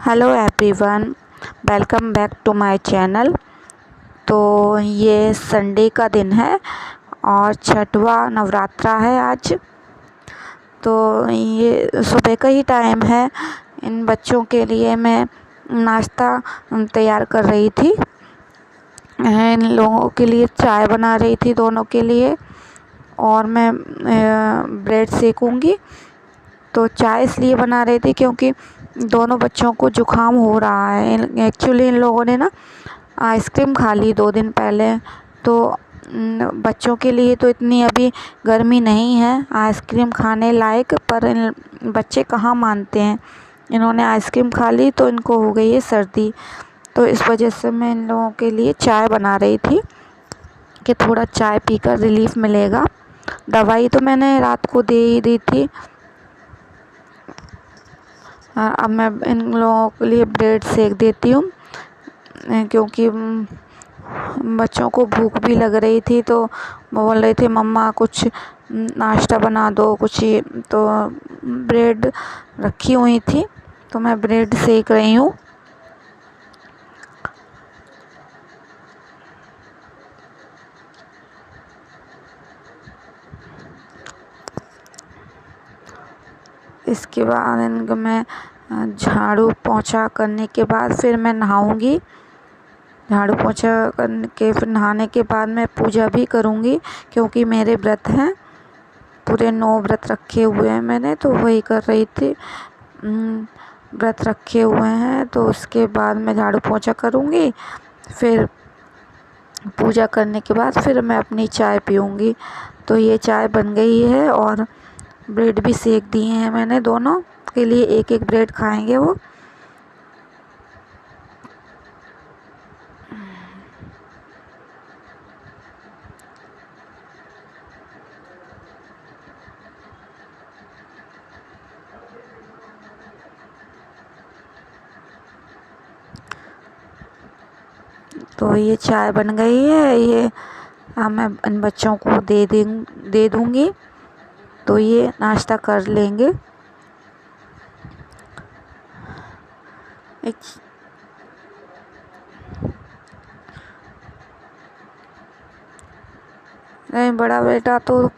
Hello everyone, welcome back to my channel. तो ये Sunday का दिन है और छठवा नवरात्रा है आज। तो ये सुबह का ही टाइम है। इन बच्चों के लिए मैं नाश्ता तैयार कर रही थी। इन लोगों के लिए चाय बना रही थी, दोनों के लिए। और मैं ब्रेड सेकूंगी। तो चाय इसलिए बना रही थी क्योंकि दोनों बच्चों को जुकाम हो रहा है। एक्चुअली इन लोगों ने ना आइसक्रीम खा ली 2 दिन पहले। तो बच्चों के लिए तो इतनी अभी गर्मी नहीं है आइसक्रीम खाने लायक, पर इन बच्चे कहाँ मानते हैं। इन्होंने आइसक्रीम खा ली तो इनको हो गई है सर्दी। तो इस वजह से मैं इन लोगों के लिए चाय बना रही थी कि थोड़ा चाय पीकर रिलीफ मिलेगा। दवाई तो मैंने रात को दे ही दी थी। अब मैं इन लोगों के लिए ब्रेड सेक देती हूँ क्योंकि बच्चों को भूख भी लग रही थी। तो बोल रहे थे मम्मा कुछ नाश्ता बना दो कुछ ही। तो ब्रेड रखी हुई थी तो मैं ब्रेड सेक रही हूँ। इसके बाद इनको मैं झाड़ू पोंछा करने के बाद फिर मैं नहाऊंगी। झाड़ू पोंछा करने के फिर नहाने के बाद मैं पूजा भी करूंगी क्योंकि मेरे व्रत हैं। पूरे 9 व्रत रखे हुए हैं मैंने, तो वही कर रही थी। व्रत रखे हुए हैं तो उसके बाद मैं झाड़ू पोंछा करूंगी। फिर पूजा करने के बाद फिर मैं अपनी चाय पीऊँगी। तो ये चाय बन गई है और ब्रेड भी सेक दिए हैं मैंने। दोनों के लिए एक एक ब्रेड खाएंगे वो। तो ये चाय बन गई है। ये मैं इन बच्चों को दे दूँगी तो ये नाश्ता कर लेंगे। एक नहीं, बड़ा बेटा तो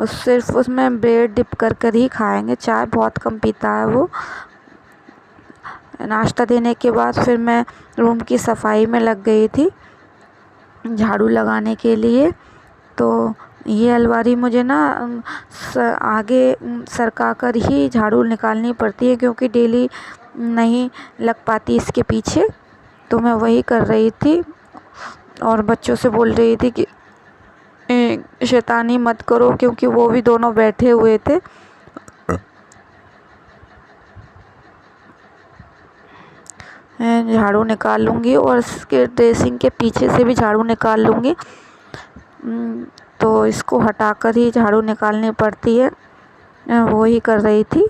सिर्फ उसमें ब्रेड डिप कर ही खाएंगे। चाय बहुत कम पीता है वो। नाश्ता देने के बाद फिर मैं रूम की सफाई में लग गई थी झाड़ू लगाने के लिए। तो ये अलमारी मुझे ना आगे सरका कर ही झाड़ू निकालनी पड़ती है क्योंकि डेली नहीं लग पाती इसके पीछे। तो मैं वही कर रही थी और बच्चों से बोल रही थी कि शैतानी मत करो क्योंकि वो भी दोनों बैठे हुए थे। झाड़ू निकाल लूँगी और इसके ड्रेसिंग के पीछे से भी झाड़ू निकाल लूँगी। तो इसको हटाकर ही झाड़ू निकालनी पड़ती है। वो ही कर रही थी।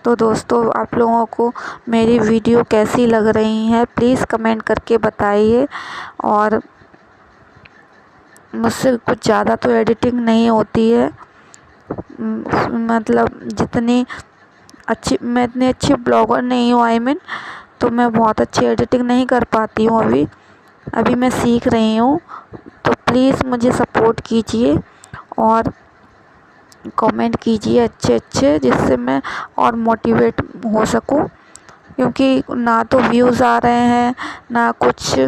तो दोस्तों, आप लोगों को मेरी वीडियो कैसी लग रही है प्लीज़ कमेंट करके बताइए। और मुझसे कुछ ज़्यादा तो एडिटिंग नहीं होती है। मतलब मैं इतनी अच्छी ब्लॉगर नहीं हूँ। तो मैं बहुत अच्छी एडिटिंग नहीं कर पाती हूँ। अभी मैं सीख रही हूँ। तो प्लीज़ मुझे सपोर्ट कीजिए और कमेंट कीजिए अच्छे जिससे मैं और मोटिवेट हो सकूँ। क्योंकि ना तो व्यूज़ आ रहे हैं ना कुछ,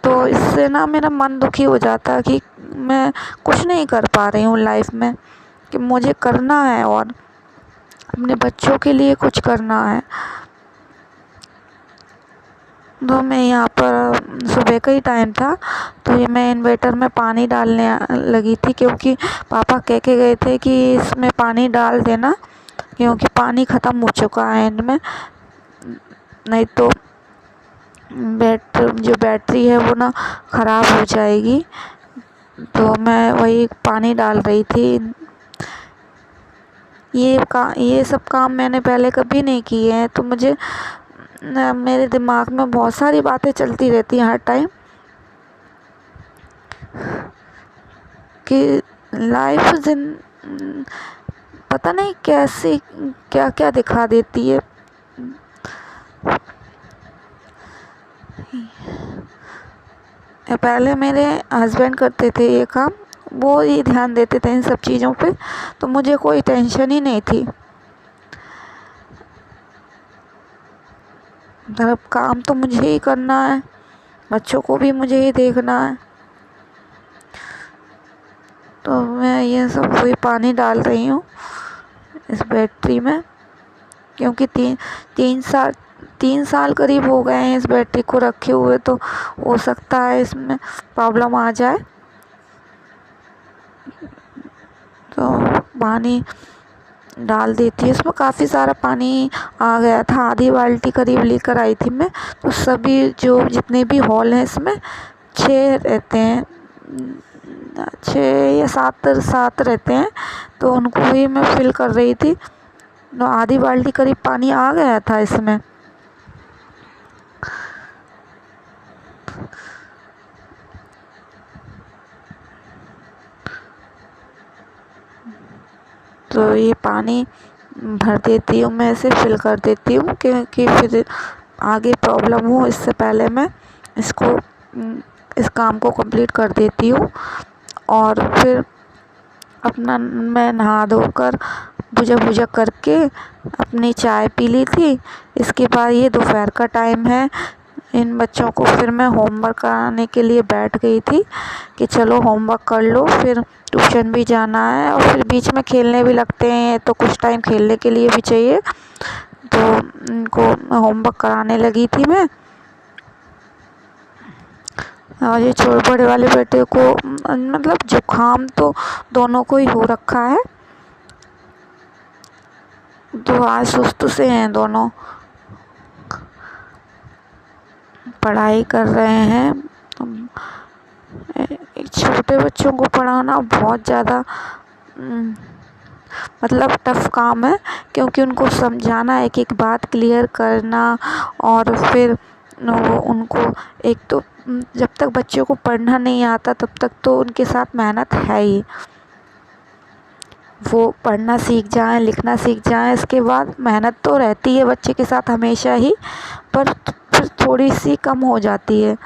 तो इससे ना मेरा मन दुखी हो जाता है कि मैं कुछ नहीं कर पा रही हूँ लाइफ में। कि मुझे करना है और अपने बच्चों के लिए कुछ करना है। तो मैं यहाँ पर सुबह का ही टाइम था तो ये मैं इन्वर्टर में पानी डालने लगी थी क्योंकि पापा कह के गए थे कि इसमें पानी डाल देना क्योंकि पानी ख़त्म हो चुका है इनमें। नहीं तो जो बैटरी है वो ना ख़राब हो जाएगी। तो मैं वही पानी डाल रही थी। ये सब काम मैंने पहले कभी नहीं किए हैं। तो मुझे मेरे दिमाग में बहुत सारी बातें चलती रहती हैं हर टाइम कि पता नहीं कैसे क्या क्या दिखा देती है। पहले मेरे हस्बैंड करते थे ये काम, वो ही ध्यान देते थे इन सब चीज़ों पे, तो मुझे कोई टेंशन ही नहीं थी। मतलब काम तो मुझे ही करना है, बच्चों को भी मुझे ही देखना है। तो मैं ये सब वही पानी डाल रही हूँ इस बैटरी में, क्योंकि तीन साल करीब हो गए हैं इस बैटरी को रखे हुए, तो हो सकता है इसमें प्रॉब्लम आ जाए। तो पानी डाल देती है, इसमें काफ़ी सारा पानी आ गया था, आधी बाल्टी करीब लेकर आई थी मैं। तो सभी जो जितने भी हॉल हैं इसमें 6 रहते हैं, 6 या 7 रहते हैं, तो उनको ही मैं फिल कर रही थी। तो आधी बाल्टी करीब पानी आ गया था इसमें। तो ये पानी भर देती हूँ मैं, इसे फिल कर देती हूँ क्योंकि फिर आगे प्रॉब्लम हो, इससे पहले मैं इसको इस काम को कंप्लीट कर देती हूँ। और फिर अपना मैं नहा धोकर पूजा करके अपनी चाय पी ली थी। इसके बाद ये दोपहर का टाइम है, इन बच्चों को फिर मैं होमवर्क कराने के लिए बैठ गई थी कि चलो होमवर्क कर लो, फिर ट्यूशन भी जाना है और फिर बीच में खेलने भी लगते हैं, तो कुछ टाइम खेलने के लिए भी चाहिए। तो इनको होमवर्क कराने लगी थी मैं। और ये बड़े वाले बेटे को मतलब जुकाम तो दोनों को ही हो रखा है, तो आज सुस्त से हैं दोनों, पढ़ाई कर रहे हैं। छोटे बच्चों को पढ़ाना बहुत ज़्यादा मतलब टफ काम है, क्योंकि उनको समझाना, एक एक बात क्लियर करना, और फिर उनको एक तो जब तक बच्चों को पढ़ना नहीं आता तब तक तो उनके साथ मेहनत है ही। वो पढ़ना सीख जाएं, लिखना सीख जाएं, इसके बाद मेहनत तो रहती है बच्चे के साथ हमेशा ही, पर फिर थोड़ी सी कम हो जाती है,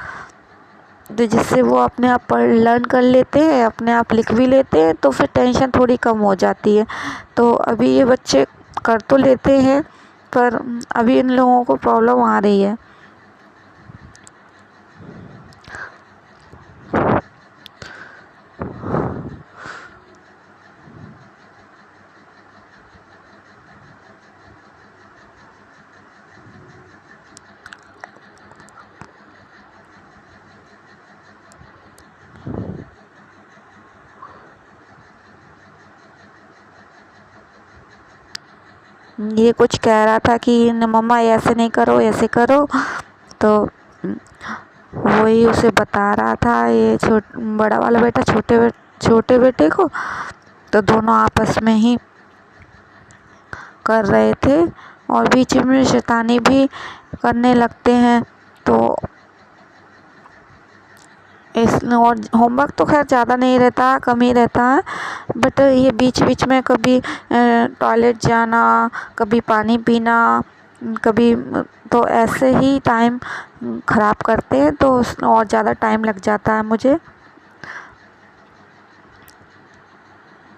तो जिससे वो अपने आप पढ़ लर्न कर लेते हैं, अपने आप लिख भी लेते हैं, तो फिर टेंशन थोड़ी कम हो जाती है। तो अभी ये बच्चे कर तो लेते हैं, पर अभी इन लोगों को प्रॉब्लम आ रही है। ये कुछ कह रहा था कि मम्मा ऐसे नहीं करो, ऐसे करो, तो वही उसे बता रहा था ये बड़ा वाला बेटा छोटे बेटे को। तो दोनों आपस में ही कर रहे थे और बीच में शैतानी भी करने लगते हैं। तो और होमवर्क तो खैर ज़्यादा नहीं रहता, कम ही रहता है, बट ये बीच बीच में कभी टॉयलेट जाना, कभी पानी पीना, कभी, तो ऐसे ही टाइम ख़राब करते हैं, तो और ज़्यादा टाइम लग जाता है मुझे,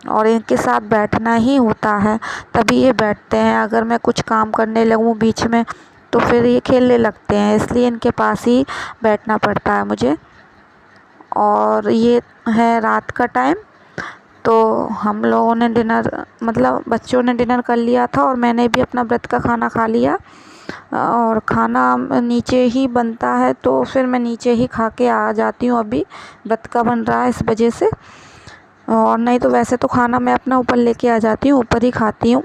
और इनके साथ बैठना ही होता है तभी ये बैठते हैं। अगर मैं कुछ काम करने लगूँ बीच में तो फिर ये खेलने लगते हैं, इसलिए इनके पास ही बैठना पड़ता है मुझे। और ये है रात का टाइम, तो हम लोगों ने डिनर, मतलब बच्चों ने डिनर कर लिया था और मैंने भी अपना व्रत का खाना खा लिया, और खाना नीचे ही बनता है, तो फिर मैं नीचे ही खा के आ जाती हूँ। अभी व्रत का बन रहा है इस वजह से, और नहीं तो वैसे तो खाना मैं अपना ऊपर लेके आ जाती हूँ, ऊपर ही खाती हूँ।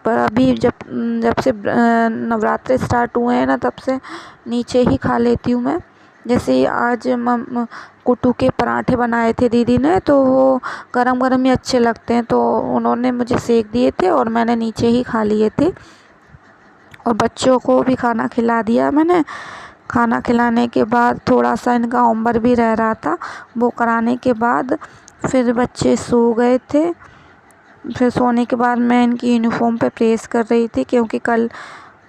पर अभी जब से नवरात्रे स्टार्ट हुए हैं ना, तब से नीचे ही खा लेती हूँ मैं। जैसे आज कुट्टू के पराठे बनाए थे दीदी ने, तो वो गरम गरम ही अच्छे लगते हैं, तो उन्होंने मुझे सेक दिए थे और मैंने नीचे ही खा लिए थे। और बच्चों को भी खाना खिला दिया मैंने। खाना खिलाने के बाद थोड़ा सा इनका होमवर्क भी रह रहा था, वो कराने के बाद फिर बच्चे सो गए थे। फिर सोने के बाद मैं इनकी यूनिफॉर्म पे प्रेस कर रही थी, क्योंकि कल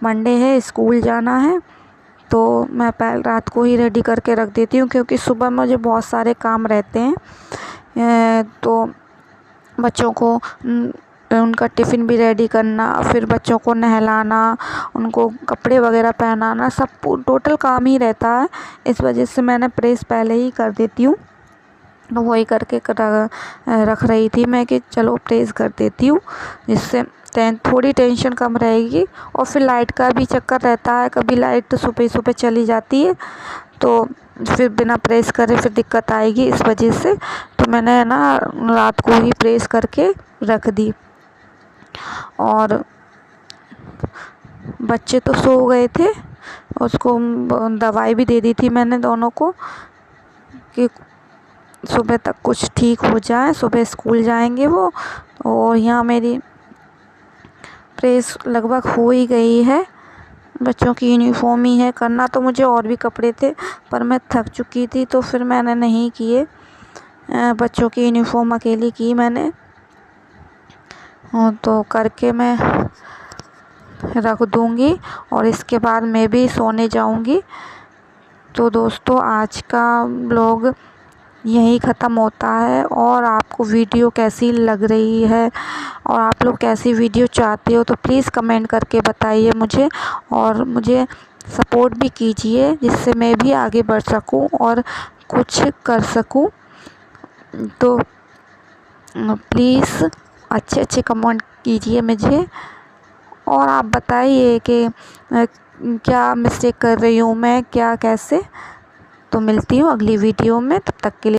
मंडे है, स्कूल जाना है। तो मैं पहले रात को ही रेडी करके रख देती हूँ, क्योंकि सुबह मुझे बहुत सारे काम रहते हैं। तो बच्चों को उनका टिफ़िन भी रेडी करना, फिर बच्चों को नहलाना, उनको कपड़े वगैरह पहनाना, सब टोटल काम ही रहता है। इस वजह से मैंने प्रेस पहले ही कर देती हूँ। तो वही करके रख रही थी मैं कि चलो प्रेस कर देती हूँ, जिससे थोड़ी टेंशन कम रहेगी। और फिर लाइट का भी चक्कर रहता है, कभी लाइट तो सुबह सुबह चली जाती है, तो फिर बिना प्रेस करे फिर दिक्कत आएगी। इस वजह से तो मैंने ना रात को ही प्रेस करके रख दी। और बच्चे तो सो गए थे, उसको दवाई भी दे दी थी मैंने दोनों को, कि सुबह तक कुछ ठीक हो जाए, सुबह स्कूल जाएंगे वो। और यहाँ मेरी प्रेस लगभग हो ही गई है। बच्चों की यूनिफॉर्म ही है करना, तो मुझे और भी कपड़े थे पर मैं थक चुकी थी, तो फिर मैंने नहीं किए। बच्चों की यूनिफॉर्म अकेली की मैंने। तो करके मैं रख दूँगी और इसके बाद मैं भी सोने जाऊँगी। तो दोस्तों, आज का ब्लॉग यहीं ख़त्म होता है। और आपको वीडियो कैसी लग रही है और आप लोग कैसी वीडियो चाहते हो, तो प्लीज़ कमेंट करके बताइए मुझे, और मुझे सपोर्ट भी कीजिए, जिससे मैं भी आगे बढ़ सकूं और कुछ कर सकूं। तो प्लीज़ अच्छे अच्छे कमेंट कीजिए मुझे, और आप बताइए कि क्या मिस्टेक कर रही हूँ मैं, क्या कैसे। तो मिलती हूँ अगली वीडियो में, तब तक के लिए।